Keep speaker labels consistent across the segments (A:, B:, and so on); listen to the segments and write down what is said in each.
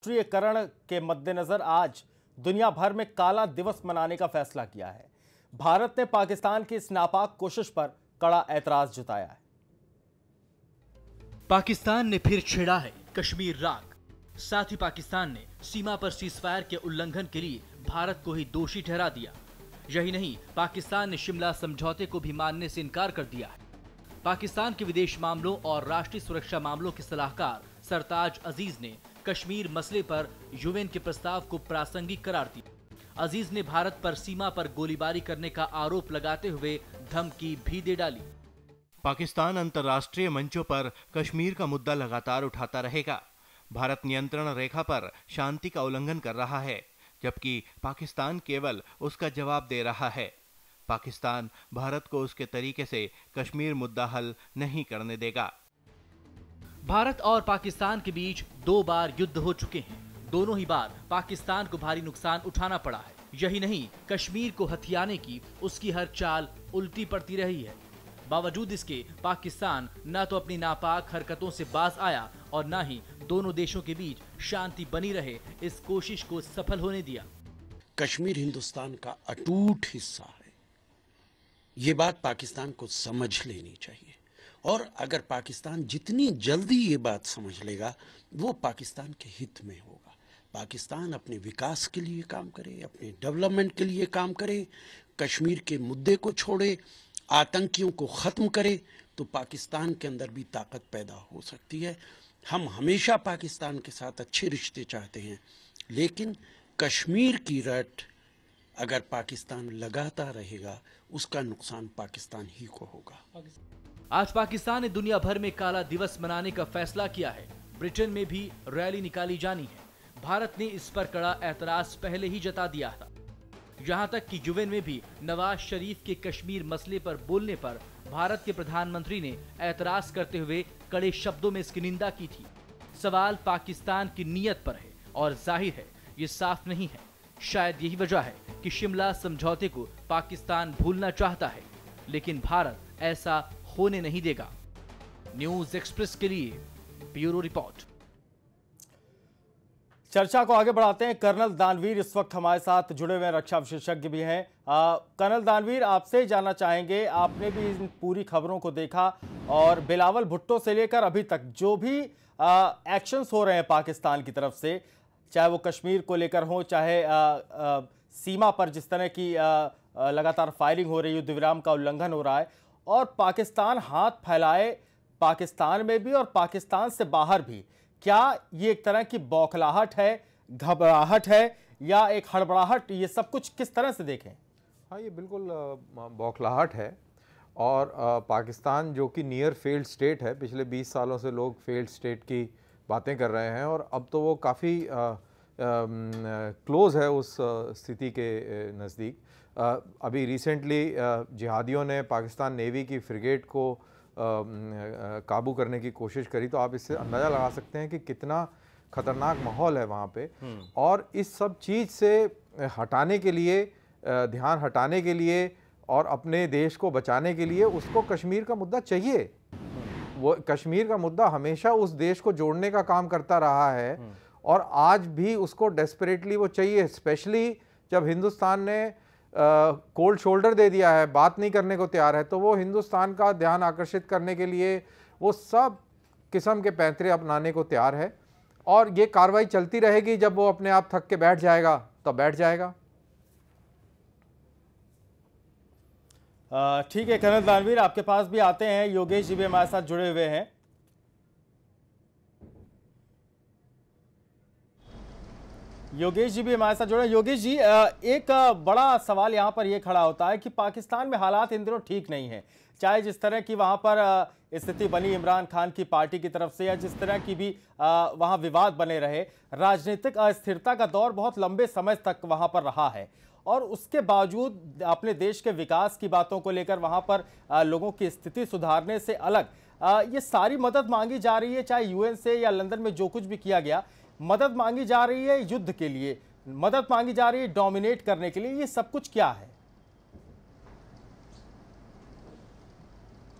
A: राष्ट्रीयकरण के मद्देनजर आज दुनिया भर में काला दिवस मनाने का फैसला किया है। भारत ने पाकिस्तान की इस नापाक कोशिश पर कड़ा ऐतराज जताया है।
B: पाकिस्तान ने फिर छेड़ा है कश्मीर राग। साथ ही पाकिस्तान ने सीमा पर सीजफायर के उल्लंघन के लिए भारत को ही दोषी ठहरा दिया। यही नहीं, पाकिस्तान ने शिमला समझौते को भी मानने से इनकार कर दिया है। पाकिस्तान के विदेश मामलों और राष्ट्रीय सुरक्षा मामलों के सलाहकार सरताज अजीज ने कश्मीर मसले पर यूएन के प्रस्ताव को प्रासंगिक करार दिया। अजीज ने भारत पर सीमा पर गोलीबारी करने का आरोप लगाते हुए धमकी भी दे डाली।
C: पाकिस्तान अंतर्राष्ट्रीय मंचों पर कश्मीर का मुद्दा लगातार उठाता रहेगा। भारत नियंत्रण रेखा पर शांति का उल्लंघन कर रहा है, जबकि पाकिस्तान केवल उसका जवाब दे रहा है। पाकिस्तान भारत को उसके तरीके से कश्मीर मुद्दा हल नहीं करने देगा।
B: भारत और पाकिस्तान के बीच 2 बार युद्ध हो चुके हैं। दोनों ही बार पाकिस्तान को भारी नुकसान उठाना पड़ा है। यही नहीं, कश्मीर को हथियाने की उसकी हर चाल उल्टी पड़ती रही है। बावजूद इसके पाकिस्तान न तो अपनी नापाक हरकतों से बाज आया और न ही दोनों देशों के बीच शांति बनी रहे इस कोशिश को सफल होने दिया।
D: कश्मीर हिंदुस्तान का अटूट हिस्सा है। ये बात पाकिस्तान को समझ लेनी चाहिए, और अगर पाकिस्तान जितनी जल्दी ये बात समझ लेगा वो पाकिस्तान के हित में होगा। पाकिस्तान अपने विकास के लिए काम करे, अपने डेवलपमेंट के लिए काम करे, कश्मीर के मुद्दे को छोड़े, आतंकियों को ख़त्म करे, तो पाकिस्तान के अंदर भी ताकत पैदा हो सकती है। हम हमेशा पाकिस्तान के साथ अच्छे रिश्ते चाहते हैं, लेकिन कश्मीर की रट अगर पाकिस्तान लगाता रहेगा उसका नुकसान पाकिस्तान ही को होगा।
B: आज पाकिस्तान ने दुनिया भर में काला दिवस मनाने का फैसला किया है। ब्रिटेन में भी रैली निकाली जानी है। भारत ने इस पर कड़ा ऐतराज पहले ही जता दिया था। यहाँ तक कि यूएन में भी नवाज शरीफ के कश्मीर मसले पर बोलने पर भारत के प्रधानमंत्री ने ऐतराज करते हुए कड़े शब्दों में इसकी निंदा की थी। सवाल पाकिस्तान की नीयत पर है और जाहिर है ये साफ नहीं है। शायद यही वजह है कि शिमला समझौते को पाकिस्तान भूलना चाहता है, लेकिन भारत ऐसा होने नहीं देगा। न्यूज़ एक्सप्रेस के लिए ब्यूरो रिपोर्ट।
A: चर्चा को आगे बढ़ाते हैं। कर्नल दानवीर इस वक्त हमारे साथ जुड़े हुए रक्षा विशेषज्ञ भी हैं। कर्नल दानवीर, आपसे जानना चाहेंगे, आपने भी इन पूरी खबरों को देखा और बिलावल भुट्टो से लेकर अभी तक जो भी एक्शंस हो रहे हैं पाकिस्तान की तरफ से, चाहे वो कश्मीर को लेकर हो, चाहे सीमा पर जिस तरह की लगातार फायरिंग हो रही है, युद्ध विराम का उल्लंघन हो रहा है, और पाकिस्तान हाथ फैलाए पाकिस्तान में भी और पाकिस्तान से बाहर भी, क्या ये एक तरह की बौखलाहट है, घबराहट है, या एक हड़बड़ाहट? ये सब कुछ किस तरह से देखें?
E: हाँ, ये बिल्कुल बौखलाहट है। और पाकिस्तान जो कि नियर फेल्ड स्टेट है, पिछले 20 सालों से लोग फेल्ड स्टेट की बातें कर रहे हैं, और अब तो वो काफ़ी क्लोज़ है उस स्थिति के नज़दीक। अभी रिसेंटली जिहादियों ने पाकिस्तान नेवी की फ्रिगेट को काबू करने की कोशिश करी, तो आप इससे अंदाज़ा लगा सकते हैं कि कितना ख़तरनाक माहौल है वहाँ पे। और इस सब चीज़ से हटाने के लिए, ध्यान हटाने के लिए और अपने देश को बचाने के लिए उसको कश्मीर का मुद्दा चाहिए। वो कश्मीर का मुद्दा हमेशा उस देश को जोड़ने का काम करता रहा है, और आज भी उसको डेस्परेटली वो चाहिए, स्पेशली जब हिंदुस्तान ने कोल्ड शोल्डर दे दिया है, बात नहीं करने को तैयार है, तो वो हिंदुस्तान का ध्यान आकर्षित करने के लिए वो सब किस्म के पैंतरे अपनाने को तैयार है। और ये कार्रवाई चलती रहेगी। जब वो अपने आप थक के बैठ जाएगा तो बैठ जाएगा।
A: ठीक है कर्नल दानवीर, आपके पास भी आते हैं। योगेश जी भी हमारे साथ जुड़े हुए हैं। योगेश जी भी हमारे साथ जुड़े। योगेश जी, एक बड़ा सवाल यहाँ पर यह खड़ा होता है कि पाकिस्तान में हालात इन दिनों ठीक नहीं है, चाहे जिस तरह की वहाँ पर स्थिति बनी इमरान खान की पार्टी की तरफ से, या जिस तरह की भी वहाँ विवाद बने रहे। राजनीतिक अस्थिरता का दौर बहुत लंबे समय तक वहाँ पर रहा है, और उसके बावजूद अपने देश के विकास की बातों को लेकर वहाँ पर लोगों की स्थिति सुधारने से अलग ये सारी मदद मांगी जा रही है, चाहे यूएन से या लंदन में जो कुछ भी किया गया, मदद मांगी जा रही है युद्ध के लिए, मदद मांगी जा रही है डोमिनेट करने के लिए। ये सब कुछ क्या है?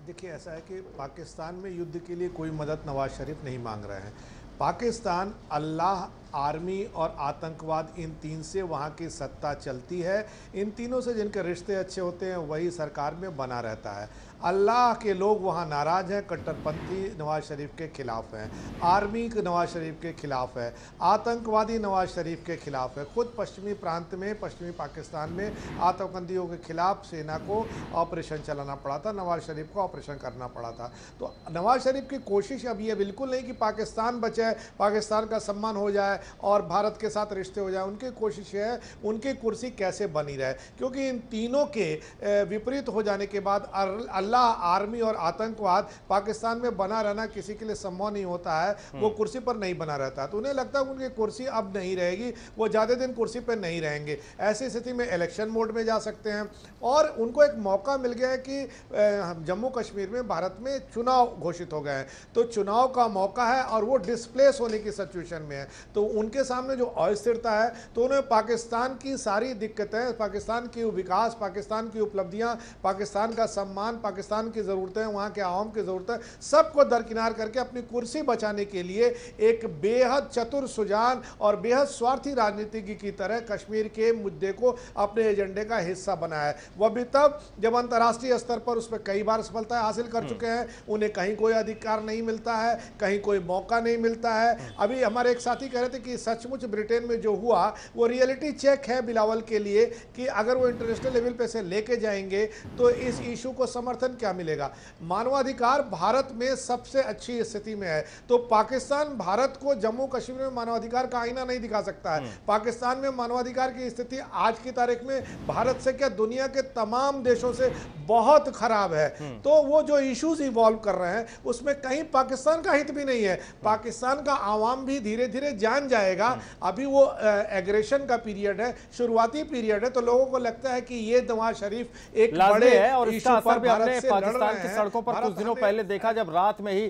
F: देखिए, ऐसा है कि पाकिस्तान में युद्ध के लिए कोई मदद नवाज शरीफ नहीं मांग रहे हैं। पाकिस्तान अल्लाह आर्मी और आतंकवाद, इन तीन से वहाँ की सत्ता चलती है। इन तीनों से जिनके रिश्ते अच्छे होते हैं वही सरकार में बना रहता है। अल्लाह के लोग वहाँ नाराज़ हैं, कट्टरपंथी नवाज शरीफ के खिलाफ हैं, आर्मी नवाज शरीफ के खिलाफ है, आतंकवादी नवाज शरीफ के खिलाफ है। खुद पश्चिमी प्रांत में, पश्चिमी पाकिस्तान में आतंकवादियों के खिलाफ सेना को ऑपरेशन चलाना पड़ा था, नवाज शरीफ को ऑपरेशन करना पड़ा था। तो नवाज शरीफ की कोशिश अब ये बिल्कुल नहीं कि पाकिस्तान बचे, पाकिस्तान का सम्मान हो जाए और भारत के साथ रिश्ते हो जाए। उनकी कोशिश है उनकी कुर्सी कैसे बनी रहे, क्योंकि इन तीनों के विपरीत हो जाने के बाद अल्लाह, आर्मी और आतंकवाद पाकिस्तान में बना रहना किसी के लिए संभव नहीं होता है। वो कुर्सी पर नहीं बना रहता, तो उन्हें लगता है उनकी कुर्सी अब नहीं रहेगी, वो ज़्यादा दिन कुर्सी पर नहीं रहेंगे। ऐसी स्थिति में इलेक्शन मोड में जा सकते हैं और उनको एक मौका मिल गया है कि जम्मू कश्मीर में भारत में चुनाव घोषित हो गए हैं, तो चुनाव का मौका है और वो डिस्प्लेस होने की सिचुएशन में है। तो उनके सामने जो अस्थिरता है, तो उन्हें पाकिस्तान की सारी दिक्कतें, पाकिस्तान की विकास, पाकिस्तान की उपलब्धियां, पाकिस्तान का सम्मान, पाकिस्तान की ज़रूरतें, वहाँ के आवाम की ज़रूरतें, सबको दरकिनार करके अपनी कुर्सी बचाने के लिए एक बेहद चतुर, सुजान और बेहद स्वार्थी राजनीति की तरह कश्मीर के मुद्दे को अपने एजेंडे का हिस्सा बनाया है। वह भी तब जब अंतर्राष्ट्रीय स्तर पर उस पर कई बार सफलता हासिल कर चुके हैं, उन्हें कहीं कोई अधिकार नहीं मिलता है, कहीं कोई मौका नहीं मिलता है। अभी हमारे एक साथी कह रहे थे कि सचमुच ब्रिटेन में जो हुआ वो रियलिटी चेक है बिलावल के लिए कि अगर वो इंटरनेशनल लेवल पे से लेके जाएंगे तो इस इशू को समर्थन क्या मिलेगा। मानवाधिकार भारत में सबसे अच्छी स्थिति में है, तो पाकिस्तान भारत को जम्मू कश्मीर में मानवाधिकार का आईना नहीं दिखा सकता है। पाकिस्तान में मानवाधिकार की स्थिति आज की तारीख में भारत से क्या दुनिया के तमाम देशों से बहुत खराब है। तो वो जो इश्यूज इवॉल्व कर रहे हैं उसमें कहीं पाकिस्तान का हित भी नहीं है। पाकिस्तान का आवाम भी धीरे धीरे जान जाएगा। अभी वो एग्रेशन का पीरियड है, शुरुआती पीरियड है, तो लोगों को लगता है कि ये नवाज शरीफ एक बड़े
A: है और इसका असर भी हमने पाकिस्तान की सड़कों पर कुछ दिनों पहले देखा, जब रात में ही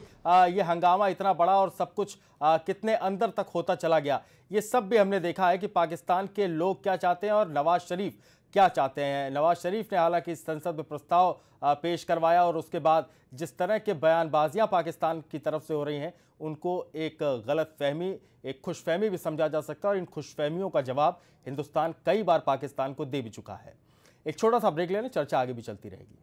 A: ये हंगामा इतना बड़ा और सब कुछ कितने अंदर तक होता चला गया। ये सब भी हमने देखा है कि पाकिस्तान के लोग क्या चाहते हैं और नवाज शरीफ क्या चाहते हैं। नवाज शरीफ ने हालांकि संसद में प्रस्ताव पेश करवाया और उसके बाद जिस तरह के बयानबाजियां पाकिस्तान की तरफ से हो रही हैं, उनको एक गलतफहमी, एक खुशफहमी भी समझा जा सकता है और इन खुशफहमियों का जवाब हिंदुस्तान कई बार पाकिस्तान को दे भी चुका है। एक छोटा सा ब्रेक लेने, चर्चा आगे भी चलती रहेगी।